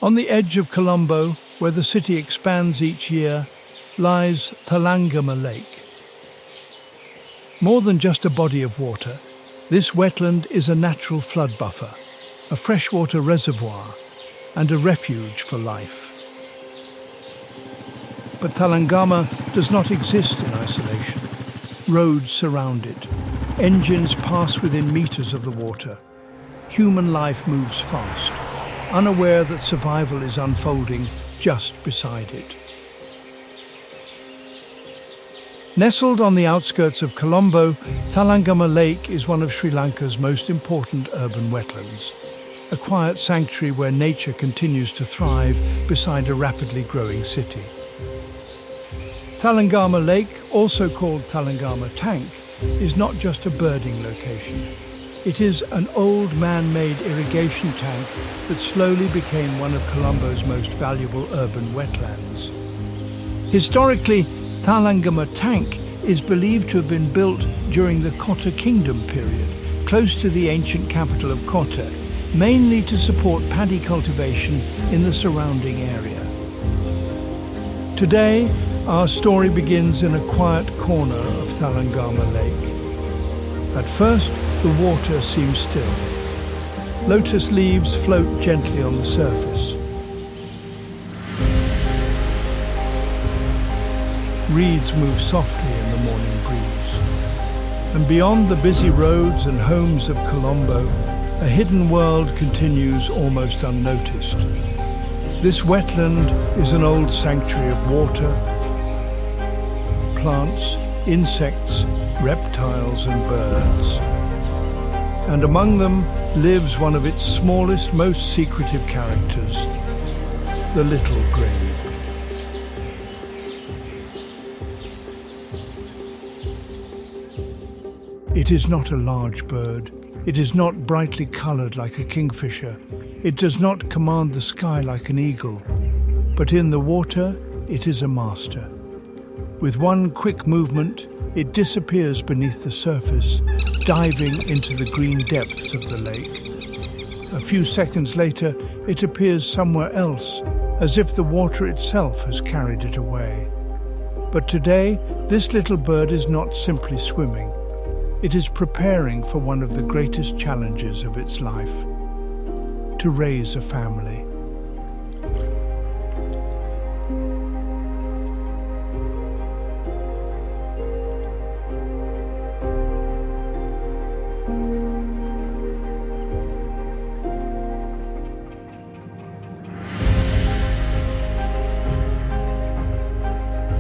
On the edge of Colombo, where the city expands each year, lies Thalangama Lake. More than just a body of water, this wetland is a natural flood buffer, a freshwater reservoir, and a refuge for life. But Thalangama does not exist in isolation. Roads surround it. Engines pass within meters of the water. Human life moves fast, unaware that survival is unfolding just beside it. Nestled on the outskirts of Colombo, Thalangama Lake is one of Sri Lanka's most important urban wetlands, a quiet sanctuary where nature continues to thrive beside a rapidly growing city. Thalangama Lake, also called Thalangama Tank, is not just a birding location. It is an old man-made irrigation tank that slowly became one of Colombo's most valuable urban wetlands. Historically, Thalangama Tank is believed to have been built during the Kota Kingdom period, close to the ancient capital of Kota, mainly to support paddy cultivation in the surrounding area. Today, our story begins in a quiet corner of Thalangama Lake. At first, the water seems still. Lotus leaves float gently on the surface. Reeds move softly in the morning breeze. And beyond the busy roads and homes of Colombo, a hidden world continues almost unnoticed. This wetland is an old sanctuary of water, plants, insects, reptiles and birds. And among them lives one of its smallest, most secretive characters, the Little Grebe. It is not a large bird. It is not brightly colored like a kingfisher. It does not command the sky like an eagle. But in the water, it is a master. With one quick movement, it disappears beneath the surface, diving into the green depths of the lake. A few seconds later, it appears somewhere else, as if the water itself has carried it away. But today, this little bird is not simply swimming. It is preparing for one of the greatest challenges of its life: to raise a family.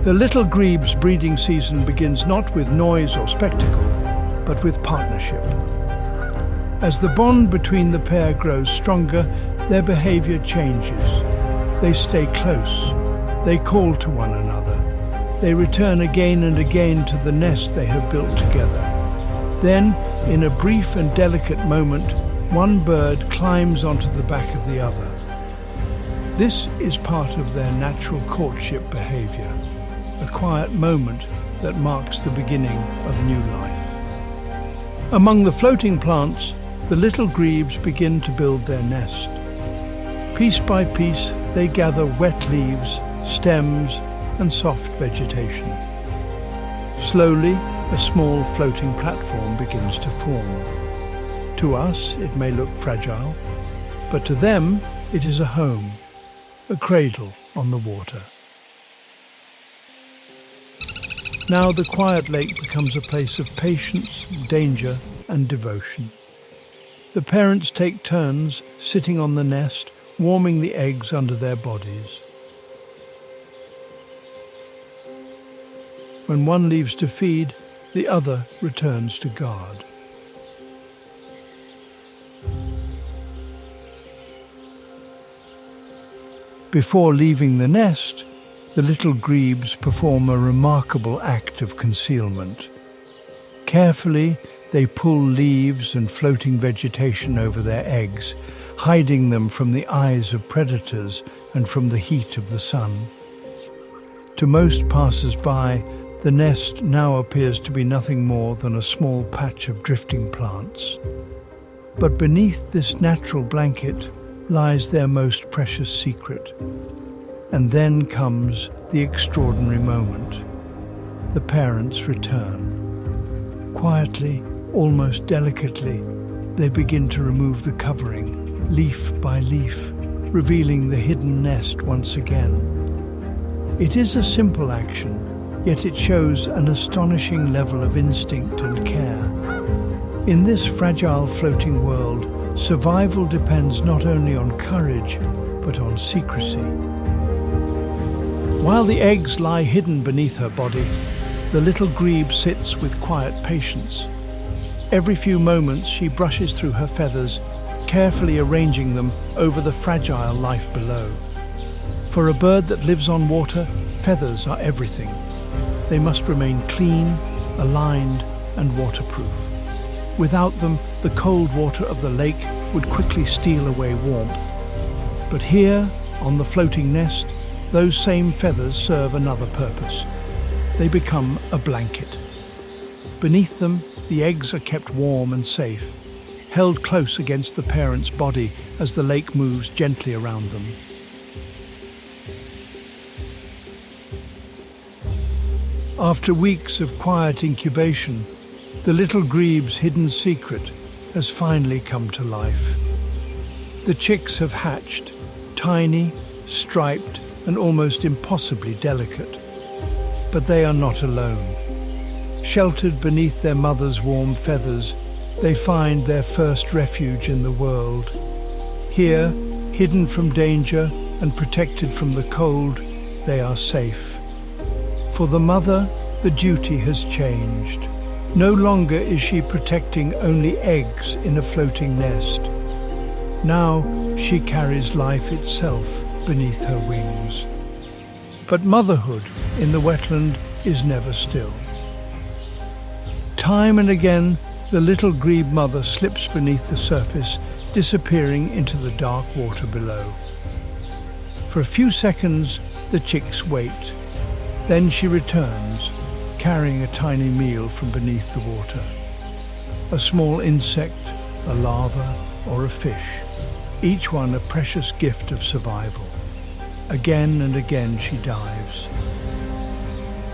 The Little Grebe's breeding season begins not with noise or spectacle, but with partnership. As the bond between the pair grows stronger, their behavior changes. They stay close. They call to one another. They return again and again to the nest they have built together. Then, in a brief and delicate moment, one bird climbs onto the back of the other. This is part of their natural courtship behavior, a quiet moment that marks the beginning of new life. Among the floating plants, the little grebes begin to build their nest. Piece by piece, they gather wet leaves, stems, and soft vegetation. Slowly, a small floating platform begins to form. To us, it may look fragile, but to them, it is a home, a cradle on the water. Now the quiet lake becomes a place of patience, danger, and devotion. The parents take turns sitting on the nest, warming the eggs under their bodies. When one leaves to feed, the other returns to guard. Before leaving the nest, the little grebes perform a remarkable act of concealment. Carefully, they pull leaves and floating vegetation over their eggs, hiding them from the eyes of predators and from the heat of the sun. To most passers-by, the nest now appears to be nothing more than a small patch of drifting plants. But beneath this natural blanket lies their most precious secret. And then comes the extraordinary moment. The parents return. Quietly, almost delicately, they begin to remove the covering, leaf by leaf, revealing the hidden nest once again. It is a simple action, yet it shows an astonishing level of instinct and care. In this fragile floating world, survival depends not only on courage, but on secrecy. While the eggs lie hidden beneath her body, the little grebe sits with quiet patience. Every few moments she brushes through her feathers, carefully arranging them over the fragile life below. For a bird that lives on water, feathers are everything. They must remain clean, aligned, and waterproof. Without them, the cold water of the lake would quickly steal away warmth. But here, on the floating nest, those same feathers serve another purpose. They become a blanket. Beneath them, the eggs are kept warm and safe, held close against the parent's body as the lake moves gently around them. After weeks of quiet incubation, the little grebe's hidden secret has finally come to life. The chicks have hatched, tiny, striped, and almost impossibly delicate. But they are not alone. Sheltered beneath their mother's warm feathers, they find their first refuge in the world. Here, hidden from danger and protected from the cold, they are safe. For the mother, the duty has changed. No longer is she protecting only eggs in a floating nest. Now she carries life itself beneath her wings. But motherhood in the wetland is never still. Time and again, the little grebe mother slips beneath the surface, disappearing into the dark water below. For a few seconds, the chicks wait. Then she returns, carrying a tiny meal from beneath the water. A small insect, a larva, or a fish, each one a precious gift of survival. Again and again she dives.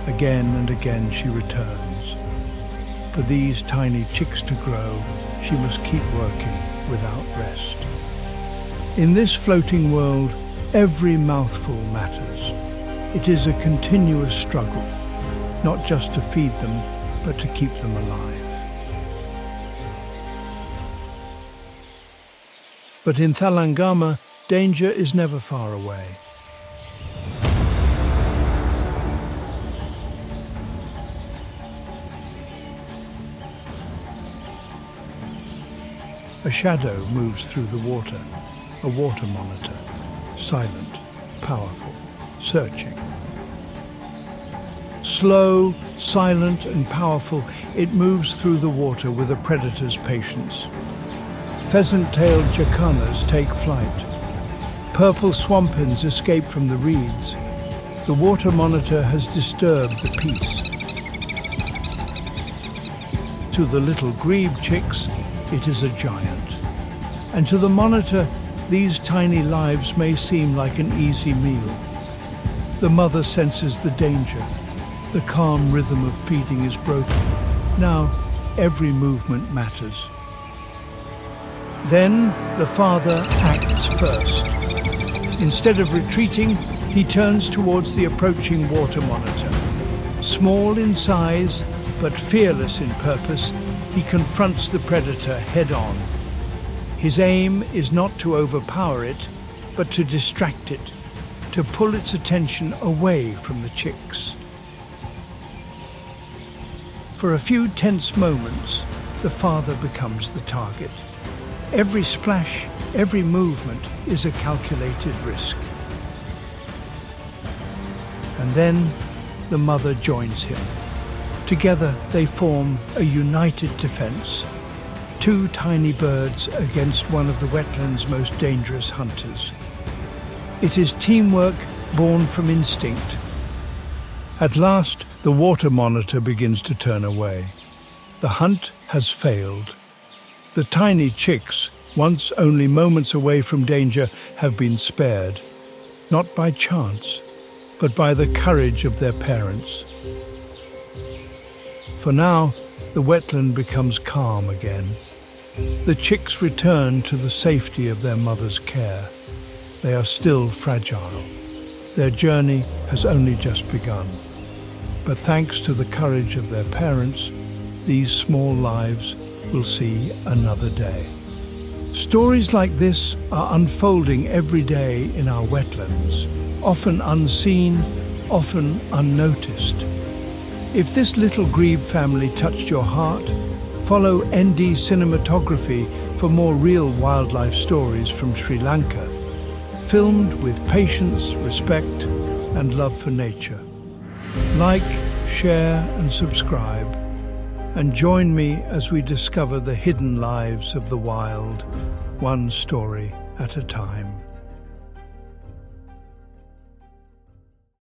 Again and again she returns. For these tiny chicks to grow, she must keep working without rest. In this floating world, every mouthful matters. It is a continuous struggle, not just to feed them, but to keep them alive. But in Thalangama, danger is never far away. A shadow moves through the water, a water monitor, silent, powerful, searching. Slow, silent and powerful, it moves through the water with a predator's patience. Pheasant-tailed jacanas take flight. Purple swampins escape from the reeds. The water monitor has disturbed the peace. To the little grebe chicks, it is a giant. And to the monitor, these tiny lives may seem like an easy meal. The mother senses the danger. The calm rhythm of feeding is broken. Now, every movement matters. Then, the father acts first. Instead of retreating, he turns towards the approaching water monitor. Small in size, but fearless in purpose, he confronts the predator head-on. His aim is not to overpower it, but to distract it, to pull its attention away from the chicks. For a few tense moments, the father becomes the target. Every splash, every movement is a calculated risk. And then the mother joins him. Together they form a united defense. Two tiny birds against one of the wetland's most dangerous hunters. It is teamwork born from instinct. At last, the water monitor begins to turn away. The hunt has failed. The tiny chicks, once only moments away from danger, have been spared, not by chance, but by the courage of their parents. For now, the wetland becomes calm again. The chicks return to the safety of their mother's care. They are still fragile. Their journey has only just begun. But thanks to the courage of their parents, these small lives will see another day. Stories like this are unfolding every day in our wetlands, often unseen, often unnoticed. If this Little Grebe family touched your heart, follow ND Cinematography for more real wildlife stories from Sri Lanka, filmed with patience, respect, and love for nature. Like, share, and subscribe, and join me as we discover the hidden lives of the wild, one story at a time.